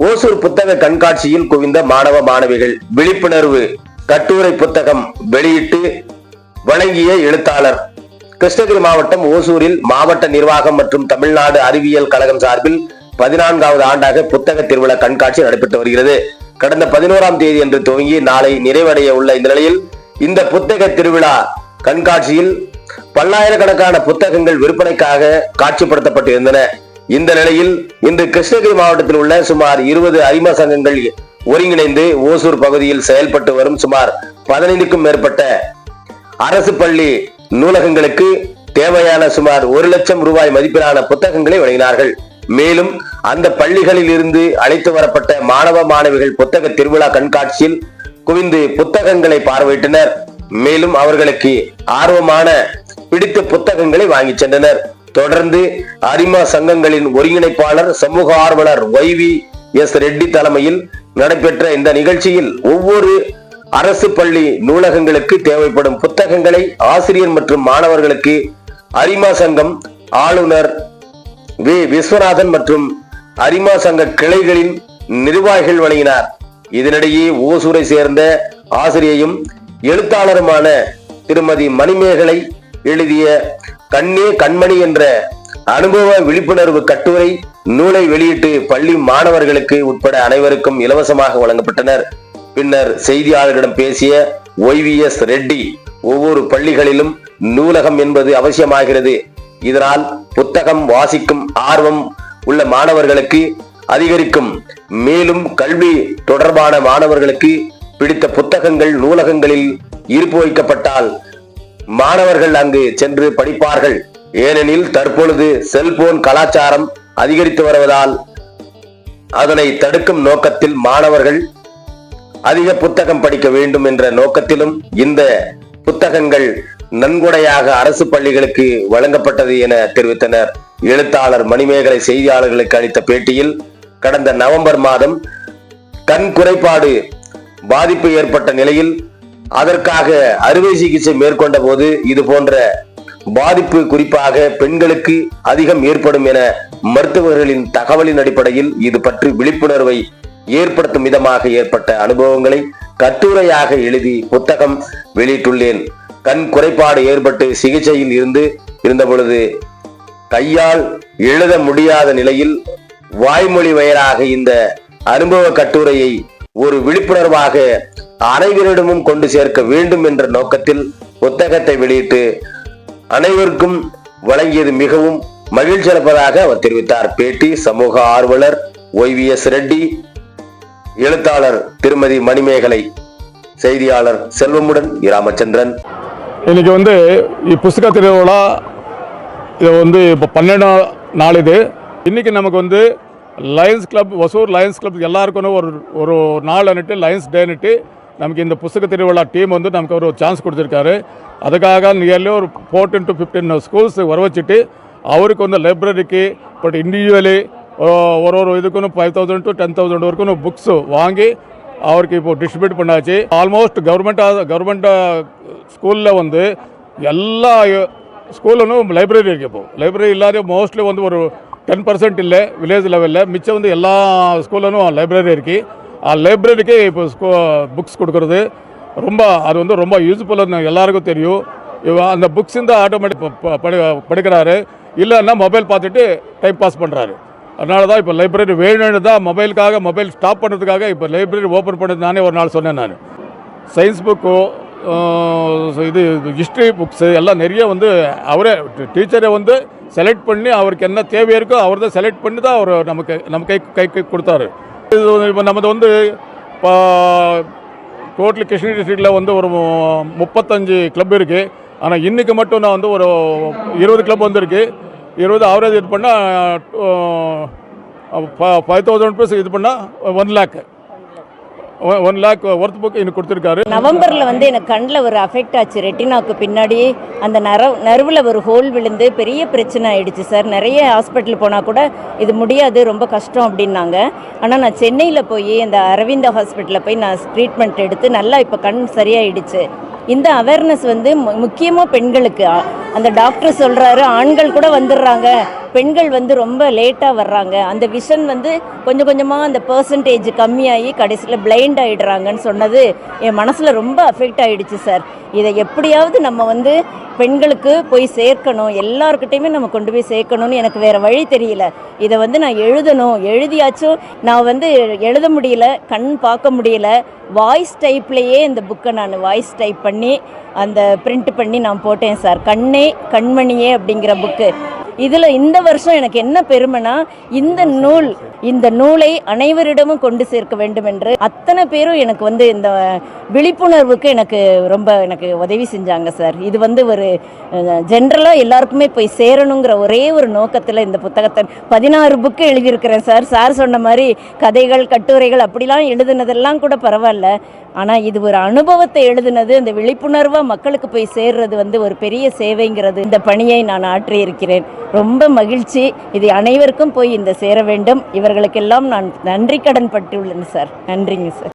ஓசூர் புத்தக கண்காட்சியில் குவிந்த மாணவ மாணவிகள். விழிப்புணர்வு கட்டுரை புத்தகம் வெளியிட்டு வழங்கிய எழுத்தாளர். கிருஷ்ணகிரி மாவட்டம் ஓசூரில் மாவட்ட நிர்வாகம் மற்றும் தமிழ்நாடு அறிவியல் கழகம் சார்பில் 14வது ஆண்டாக புத்தக திருவிழா கண்காட்சி நடைபெற்று வருகிறது. கடந்த 11ஆம் தேதி அன்று துவங்கி நாளை நிறைவடைய உள்ள இந்த நிலையில் இந்த புத்தக திருவிழா கண்காட்சியில் பல்லாயிரக்கணக்கான புத்தகங்கள் விற்பனைக்காக காட்சிப்படுத்தப்பட்டிருந்தன. இந்த நிலையில் இன்று கிருஷ்ணகிரி மாவட்டத்தில் உள்ள சுமார் 20 அரிம சங்கங்கள் ஒருங்கிணைந்து ஓசூர் பகுதியில் செயல்பட்டு வரும் சுமார் 15க்கும் மேற்பட்ட அரசு பள்ளி நூலகங்களுக்கு தேவையான சுமார் 1 லட்சம் ரூபாய் மதிப்பிலான புத்தகங்களை வழங்கினார்கள். மேலும் அந்த பள்ளிகளில் இருந்து அழைத்து வரப்பட்ட மாணவ மாணவிகள் புத்தக திருவிழா கண்காட்சியில் குவிந்து புத்தகங்களை பார்வையிட்டனர். மேலும் அவர்களுக்கு ஆர்வமான பிடித்த புத்தகங்களை வாங்கி சென்றனர். தொடர்ந்து அரிமா சங்கங்களின் ஒருங்கிணைப்பாளர் சமூக ஆர்வலர் YVS ரெட்டி தலைமையில் நடைபெற்ற இந்த நிகழ்ச்சியில் ஒவ்வொரு அரசு பள்ளி நூலகங்களுக்கு தேவைப்படும் புத்தகங்களை ஆசிரியர் மற்றும் மாணவர்களுக்கு அரிமா சங்கம் ஆளுநர் விஸ்வநாதன் மற்றும் அரிமா சங்க கிளைகளின் நிர்வாகிகள் வழங்கினார். இதனிடையே ஓசூரை சேர்ந்த ஆசிரியையும் எழுத்தாளருமான திருமதி மணிமேகலை எழுதிய கண்ணே கண்மணி என்ற அனுபவ விழிப்புணர்வு கட்டுரை நூலை வெளியிட்டு பள்ளி மாணவர்களுக்கு உட்பட அனைவருக்கும் இலவசமாக வழங்கப்பட்டனர். பின்னர் செய்தியாளர்களிடம் பேசிய YVS ரெட்டி, ஒவ்வொரு பள்ளிகளிலும் நூலகம் என்பது அவசியமாகிறது. இதனால் புத்தகம் வாசிக்கும் ஆர்வம் உள்ள மாணவர்களுக்கு அதிகரிக்கும். மேலும் கல்வி தொடர்பான மாணவர்களுக்கு பிடித்த புத்தகங்கள் நூலகங்களில் இருப்பு வைக்கப்பட்டால் மாணவர்கள் அங்கு சென்று படிப்பார்கள். ஏனெனில் தற்பொழுது செல்போன் கலாச்சாரம் அதிகரித்து வருவதால் அதனை தடுக்கும் நோக்கத்தில் மாணவர்கள் அதிக புத்தகம் படிக்க வேண்டும் என்ற நோக்கத்திலும் இந்த புத்தகங்கள் நன்கொடையாக அரசு பள்ளிகளுக்கு வழங்கப்பட்டது என தெரிவித்தனர். எழுத்தாளர் மணிமேகலை செய்தியாளர்களுக்கு அளித்த பேட்டியில், கடந்த நவம்பர் மாதம் கண் குறைபாடு பாதிப்பு ஏற்பட்ட நிலையில் அதற்காக அறுவை சிகிச்சை மேற்கொண்ட போது இது போன்ற பாதிப்பு குறிப்பாக பெண்களுக்கு அதிகம் ஏற்படும் என மருத்துவர்களின் தகவலின் அடிப்படையில் இது பற்றி விழிப்புணர்வை ஏற்படுத்தும் விதமாக ஏற்பட்ட அனுபவங்களை கட்டுரையாக எழுதி புத்தகம் வெளியிட்டுள்ளேன். கண் குறைபாடு ஏற்பட்டு சிகிச்சையில் இருந்த பொழுது கையால் எழுத முடியாத நிலையில் வாய்மொழி வயலாக இந்த அனுபவ கட்டுரையை ஒரு விழிப்புணர்வாக அனைவரிடமும் கொண்டு சேர்க்க வேண்டும் என்ற நோக்கத்தில் புத்தகத்தை வெளியிட்டு அனைவருக்கும் வழங்கியது மிகவும் மகிழ்ச்சி அளிப்பதாக அவர் தெரிவித்தார். பேட்டி சமூக ஆர்வலர் YVS ரெட்டி, எழுத்தாளர் திருமதி மணிமேகலை, செய்தியாளர் செல்வமுடன் ராமச்சந்திரன். இன்னைக்கு புஸ்தக திருவிழா இது இப்போ 12 நாள். இது இன்னைக்கு நமக்கு Lions club, Hosur Lions club எல்லாருக்கும் ஒரு நாள் அன்னிட்டு லயன்ஸ் டேன்னுட்டு நமக்கு இந்த புஸ்தக திருவிழா டீம் நமக்கு ஒரு சான்ஸ் கொடுத்துருக்காரு. அதுக்காக நியர்லி ஒரு 14 to 15 ஸ்கூல்ஸ் வர வச்சுட்டு அவருக்கு லைப்ரரிக்கு பட் இண்டிவிஜுவலி ஒரு இதுக்கு 5,000 to 10,000 வரைக்கும் புக்ஸ் வாங்கி அவருக்கு இப்போ டிஸ்ட்ரிபியூட் பண்ணாச்சு. ஆல்மோஸ்ட் கவர்மெண்ட் ஸ்கூலில் எல்லா ஸ்கூலும் லைப்ரரி இருக்குது. இப்போ லைப்ரரி இல்லாத மோஸ்ட்லி ஒரு 10% இல்லை வில்லேஜ் லெவலில், மிச்சம் எல்லா ஸ்கூலும் லைப்ரரி இருக்குது. லைப்ரரிக்கு இப்போ புக்ஸ் கொடுக்குறது அது ரொம்ப யூஸ்ஃபுல்லாக எல்லாருக்கும் தெரியும். அந்த புக்ஸ் ஆட்டோமேட்டிக் படிக்கிறாரு, இல்லைன்னா மொபைல் பார்த்துட்டு டைம் பாஸ் பண்ணுறாரு. அதனால தான் இப்போ லைப்ரரி வேணும்னு தான் மொபைல் ஸ்டாப் பண்ணுறதுக்காக இப்போ லைப்ரரி ஓப்பன் பண்ணது நானே ஒரு நாள் சொன்னேன். நான் சயின்ஸ் புக்கு, இது ஹிஸ்ட்ரி புக்ஸு எல்லாம் நிறைய அவரே டீச்சரை செலக்ட் பண்ணி அவருக்கு என்ன தேவை இருக்கோ அவர் தான் செலக்ட் பண்ணி தான் அவர் நம்ம கை கொடுத்தாரு. இது இப்போ நமது இப்போ டோட்டலி கிருஷ்ணகிரி டிஸ்ட்ரிக்டில் ஒரு 35 கிளப் இருக்குது. ஆனால் இன்றைக்கி மட்டும் நான் ஒரு 20 கிளப் இருக்குது. 20 ஆவரேஜ் இது பண்ணால் 5,000 rupees இது பண்ணால் 1 lakh ஒர்த் புக் எனக்கு கொடுத்துருக்காரு. நவம்பரில் எனக்கு கண்ணில் ஒரு அஃபெக்ட் ஆச்சு. ரெட்டினாக்கு பின்னாடி அந்த நர்வில் ஒரு ஹோல் விழுந்து பெரிய பிரச்சனை ஆயிடுச்சு சார். நிறைய ஹாஸ்பிட்டல் போனால் கூட இது முடியாது, ரொம்ப கஷ்டம் அப்படின்னாங்க. ஆனால் நான் சென்னையில் போய் அந்த அரவிந்தா ஹாஸ்பிட்டலில் போய் நான் ட்ரீட்மெண்ட் எடுத்து நல்லா இப்போ கண் சரியாயிடுச்சு. இந்த அவேர்னஸ் வந்து முக்கியமாக பெண்களுக்கு அந்த டாக்டர் சொல்கிறாரு ஆண்கள் கூட வந்துடுறாங்க, பெண்கள் வந்து ரொம்ப லேட்டாக வர்றாங்க, அந்த விஷன் வந்து கொஞ்சம் கொஞ்சமாக அந்த பர்சன்டேஜ் கம்மியாகி கடைசியில் பிளைண்ட் ஆகிடுறாங்கன்னு சொன்னது என் மனசில் ரொம்ப அஃபெக்ட் ஆகிடுச்சு சார். இதை எப்படியாவது நம்ம வந்து பெண்களுக்கு போய் சேர்க்கணும், எல்லாருக்கிட்டையுமே நம்ம கொண்டு போய் சேர்க்கணும்னு எனக்கு வேறு வழி தெரியல. இதை வந்து நான் எழுதியாச்சும் நான் வந்து எழுத முடியல, கண் பார்க்க முடியல. வாய்ஸ் டைப்லேயே இந்த புக்கை நான் வாய்ஸ் டைப் பண்ணி அந்த பிரிண்ட் பண்ணி நான் போட்டேன் சார். கண்ணே கண்மணியே அப்படிங்கிற புக்கு. இதில் இந்த வருஷம் எனக்கு என்ன பெருமைனா, இந்த நூலை அனைவரிடமும் கொண்டு சேர்க்க வேண்டும் என்று அத்தனை பேரும் எனக்கு வந்து இந்த விழிப்புணர்வுக்கு எனக்கு உதவி செஞ்சாங்க சார். இது வந்து ஒரு ஜென்ரலாக எல்லாருக்குமே போய் சேரணுங்கிற ஒரே ஒரு நோக்கத்தில் இந்த புத்தகத்தை 16 புக்கு எழுதியிருக்கிறேன் சார். சார் சொன்ன மாதிரி கதைகள் கட்டுரைகள் அப்படிலாம் எழுதுனதெல்லாம் கூட பரவாயில்ல, ஆனால் இது ஒரு அனுபவத்தை எழுதுனது, அந்த விழிப்புணர்வாக மக்களுக்கு போய் சேர்றது வந்து ஒரு பெரிய சேவைங்கிறது. இந்த பணியை நான் ஆற்றியிருக்கிறேன். ரொம்ப மகிழ்ச்சி. இது அனைவருக்கும் போய் இந்த சேர வேண்டும். இவர்களுக்கெல்லாம் நான் நன்றி கடன் பட்டுள்ளேன் சார். நன்றிங்க சார்.